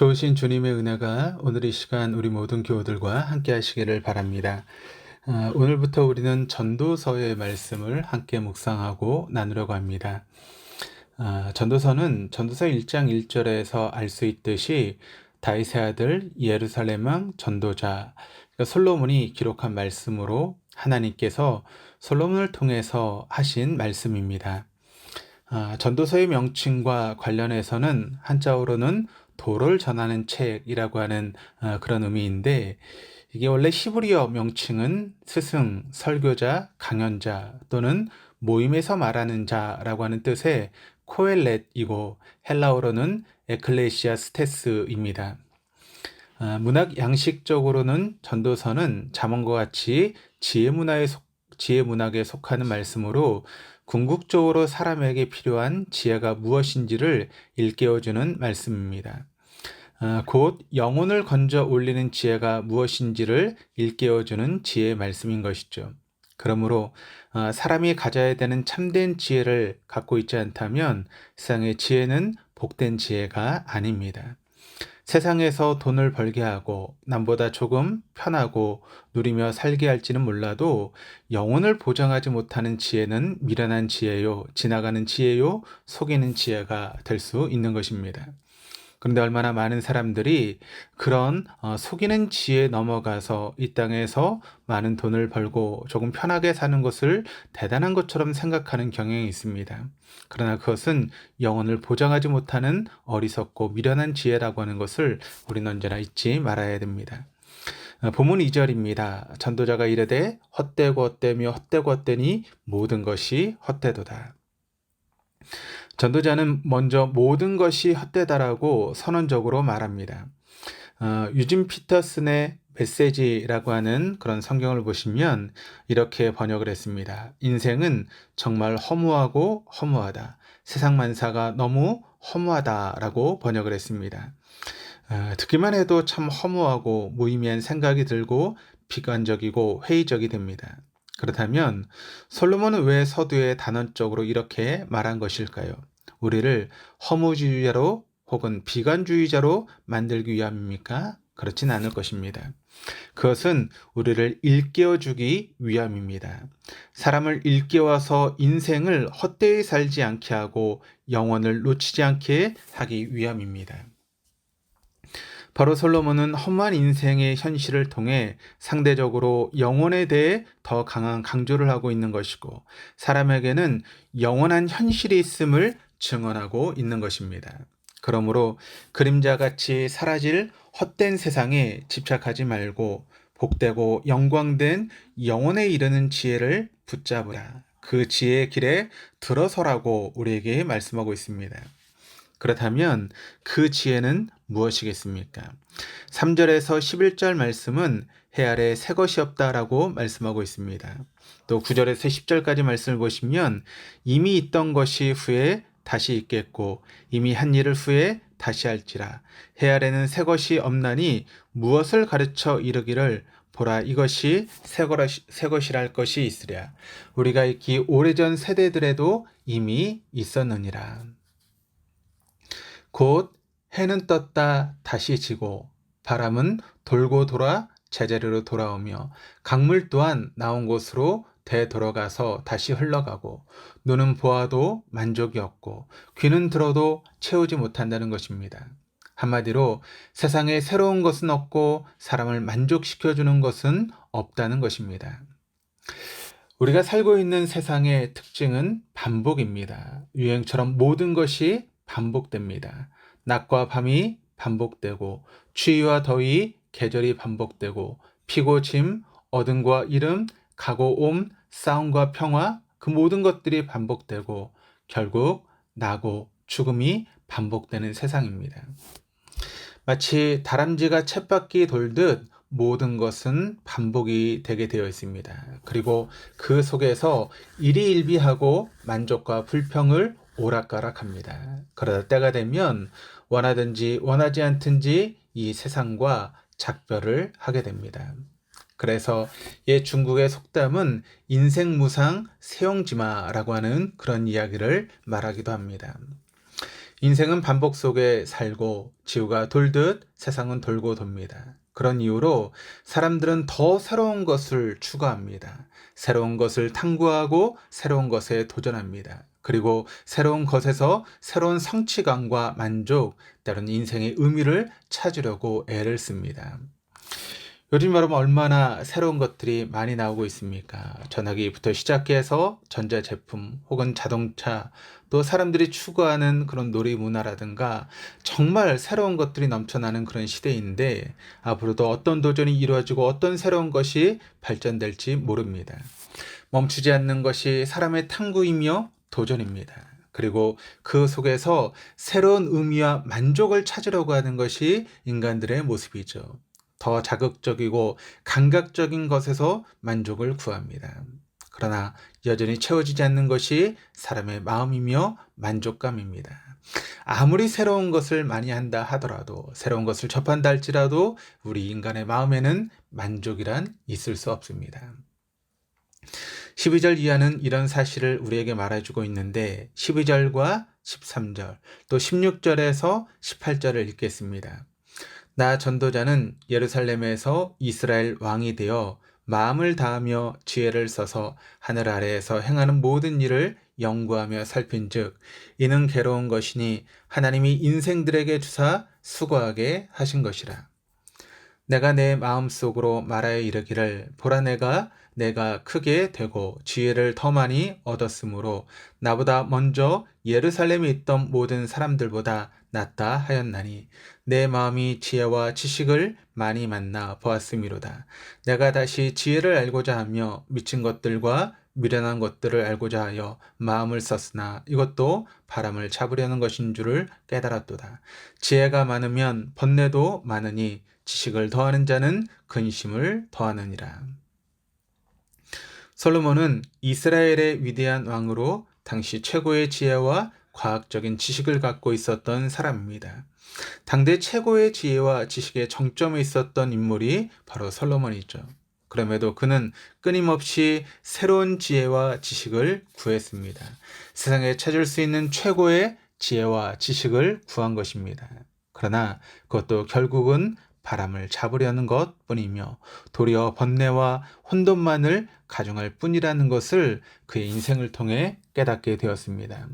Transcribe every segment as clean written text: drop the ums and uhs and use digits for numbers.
좋으신 주님의 은혜가 오늘 이 시간 우리 모든 교우들과 함께 하시기를 바랍니다. 오늘부터 우리는 전도서의 말씀을 함께 묵상하고 나누려고 합니다. 전도서는 전도서 1장 1절에서 알 수 있듯이 다윗의 아들 예루살렘 왕 전도자 그러니까 솔로몬이 기록한 말씀으로 하나님께서 솔로몬을 통해서 하신 말씀입니다. 전도서의 명칭과 관련해서는 한자어로는 도를 전하는 책이라고 하는 그런 의미인데, 이게 원래 히브리어 명칭은 스승, 설교자, 강연자 또는 모임에서 말하는 자라고 하는 뜻의 코엘렛이고, 헬라어로는 에클레시아스테스입니다. 문학 양식적으로는 전도서는 잠언과 같이 지혜 문학에 속하는 말씀으로 궁극적으로 사람에게 필요한 지혜가 무엇인지를 일깨워주는 말씀입니다. 곧 영혼을 건져 올리는 지혜가 무엇인지를 일깨워주는 지혜의 말씀인 것이죠. 그러므로 사람이 가져야 되는 참된 지혜를 갖고 있지 않다면 세상의 지혜는 복된 지혜가 아닙니다. 세상에서 돈을 벌게 하고 남보다 조금 편하고 누리며 살게 할지는 몰라도 영혼을 보장하지 못하는 지혜는 미련한 지혜요, 지나가는 지혜요, 속이는 지혜가 될 수 있는 것입니다. 그런데 얼마나 많은 사람들이 그런 속이는 지혜에 넘어가서 이 땅에서 많은 돈을 벌고 조금 편하게 사는 것을 대단한 것처럼 생각하는 경향이 있습니다. 그러나 그것은 영혼을 보장하지 못하는 어리석고 미련한 지혜라고 하는 것을 우리는 언제나 잊지 말아야 됩니다. 본문 2절입니다. 전도자가 이르되 헛되고 헛되며 헛되고 헛되니 모든 것이 헛되도다. 전도자는 먼저 모든 것이 헛되다라고 선언적으로 말합니다. 유진 피터슨의 메시지라고 하는 그런 성경을 보시면 이렇게 번역을 했습니다. 인생은 정말 허무하고 허무하다. 세상 만사가 너무 허무하다라고 번역을 했습니다. 듣기만 해도 참 허무하고 무의미한 생각이 들고 비관적이고 회의적이 됩니다. 그렇다면 솔로몬은 왜 서두에 단언적으로 이렇게 말한 것일까요? 우리를 허무주의자로 혹은 비관주의자로 만들기 위함입니까? 그렇진 않을 것입니다. 그것은 우리를 일깨워주기 위함입니다. 사람을 일깨워서 인생을 헛되이 살지 않게 하고 영혼을 놓치지 않게 하기 위함입니다. 바로 솔로몬은 험한 인생의 현실을 통해 상대적으로 영혼에 대해 더 강한 강조를 하고 있는 것이고, 사람에게는 영원한 현실이 있음을 증언하고 있는 것입니다. 그러므로 그림자같이 사라질 헛된 세상에 집착하지 말고 복되고 영광된 영혼에 이르는 지혜를 붙잡으라. 그 지혜의 길에 들어서라고 우리에게 말씀하고 있습니다. 그렇다면 그 지혜는 무엇이겠습니까? 3절에서 11절 말씀은 해 아래 새 것이 없다라고 말씀하고 있습니다. 또 9절에서 10절까지 말씀을 보시면 이미 있던 것이 후에 다시 있겠고 이미 한 일을 후에 다시 할지라. 해 아래는 새 것이 없나니 무엇을 가르쳐 이르기를 보라 이것이 새 것이라 할 것이 있으랴. 우리가 익히 오래전 세대들에도 이미 있었느니라. 곧 해는 떴다 다시 지고 바람은 돌고 돌아 제자리로 돌아오며 강물 또한 나온 곳으로 되돌아가서 다시 흘러가고 눈은 보아도 만족이 없고 귀는 들어도 채우지 못한다는 것입니다. 한마디로 세상에 새로운 것은 없고 사람을 만족시켜주는 것은 없다는 것입니다. 우리가 살고 있는 세상의 특징은 반복입니다. 유행처럼 모든 것이 반복됩니다. 낮과 밤이 반복되고 추위와 더위, 계절이 반복되고 피고 짐, 어둠과 이름, 가고 옴, 싸움과 평화 그 모든 것들이 반복되고 결국 나고 죽음이 반복되는 세상입니다. 마치 다람쥐가 쳇바퀴 돌듯 모든 것은 반복이 되게 되어 있습니다. 그리고 그 속에서 일희일비하고 만족과 불평을 오락가락합니다. 그러다 때가 되면 원하든지 원하지 않든지 이 세상과 작별을 하게 됩니다. 그래서 옛 중국의 속담은 인생무상 세용지마라고 하는 그런 이야기를 말하기도 합니다. 인생은 반복 속에 살고 지구가 돌듯 세상은 돌고 돕니다. 그런 이유로 사람들은 더 새로운 것을 추구합니다. 새로운 것을 탐구하고 새로운 것에 도전합니다. 그리고 새로운 것에서 새로운 성취감과 만족, 때로는 인생의 의미를 찾으려고 애를 씁니다. 요즘 여러분 얼마나 새로운 것들이 많이 나오고 있습니까? 전화기부터 시작해서 전자제품 혹은 자동차, 또 사람들이 추구하는 그런 놀이 문화라든가 정말 새로운 것들이 넘쳐나는 그런 시대인데 앞으로도 어떤 도전이 이루어지고 어떤 새로운 것이 발전될지 모릅니다. 멈추지 않는 것이 사람의 탐구이며 도전입니다. 그리고 그 속에서 새로운 의미와 만족을 찾으려고 하는 것이 인간들의 모습이죠. 더 자극적이고 감각적인 것에서 만족을 구합니다. 그러나 여전히 채워지지 않는 것이 사람의 마음이며 만족감입니다. 아무리 새로운 것을 많이 한다 하더라도, 새로운 것을 접한다 할지라도 우리 인간의 마음에는 만족이란 있을 수 없습니다. 12절 이하는 이런 사실을 우리에게 말해주고 있는데 12절과 13절 또 16절에서 18절을 읽겠습니다. 나 전도자는 예루살렘에서 이스라엘 왕이 되어 마음을 다하며 지혜를 써서 하늘 아래에서 행하는 모든 일을 연구하며 살핀즉 이는 괴로운 것이니 하나님이 인생들에게 주사 수고하게 하신 것이라. 내가 내 마음속으로 말하여 이르기를 보라 내가 크게 되고 지혜를 더 많이 얻었으므로 나보다 먼저 예루살렘에 있던 모든 사람들보다 낫다 하였나니 내 마음이 지혜와 지식을 많이 만나 보았음이로다. 내가 다시 지혜를 알고자 하며 미친 것들과 미련한 것들을 알고자 하여 마음을 썼으나 이것도 바람을 잡으려는 것인 줄을 깨달았도다. 지혜가 많으면 번뇌도 많으니 지식을 더하는 자는 근심을 더하느니라. 솔로몬은 이스라엘의 위대한 왕으로 당시 최고의 지혜와 과학적인 지식을 갖고 있었던 사람입니다. 당대 최고의 지혜와 지식의 정점에 있었던 인물이 바로 솔로몬이죠. 그럼에도 그는 끊임없이 새로운 지혜와 지식을 구했습니다. 세상에 찾을 수 있는 최고의 지혜와 지식을 구한 것입니다. 그러나 그것도 결국은 바람을 잡으려는 것뿐이며 도리어 번뇌와 혼돈만을 가중할 뿐이라는 것을 그의 인생을 통해 깨닫게 되었습니다.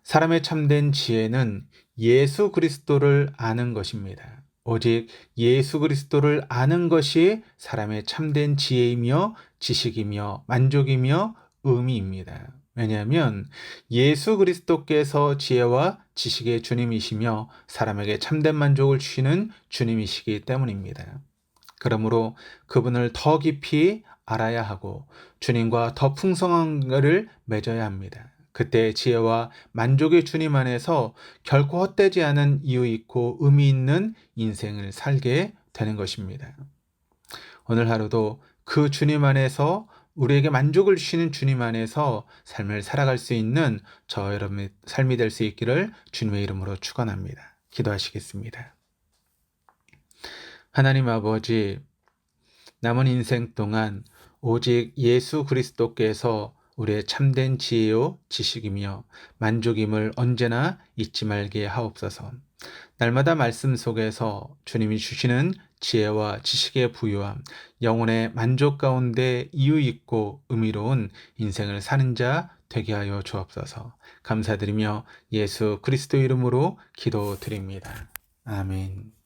사람의 참된 지혜는 예수 그리스도를 아는 것입니다. 오직 예수 그리스도를 아는 것이 사람의 참된 지혜이며 지식이며 만족이며 의미입니다. 왜냐하면 예수 그리스도께서 지혜와 지식의 주님이시며 사람에게 참된 만족을 주시는 주님이시기 때문입니다. 그러므로 그분을 더 깊이 알아야 하고 주님과 더 풍성한 것을 맺어야 합니다. 그때 지혜와 만족의 주님 안에서 결코 헛되지 않은 이유 있고 의미 있는 인생을 살게 되는 것입니다. 오늘 하루도 그 주님 안에서 우리에게 만족을 주시는 주님 안에서 삶을 살아갈 수 있는 저 여러분의 삶이 될 수 있기를 주님의 이름으로 축원합니다. 기도하시겠습니다. 하나님 아버지, 남은 인생 동안 오직 예수 그리스도께서 우리의 참된 지혜요 지식이며 만족임을 언제나 잊지 말게 하옵소서. 날마다 말씀 속에서 주님이 주시는 지혜와 지식의 부유함, 영혼의 만족 가운데 이유 있고 의미로운 인생을 사는 자 되게 하여 주옵소서. 감사드리며 예수 그리스도 이름으로 기도드립니다. 아멘.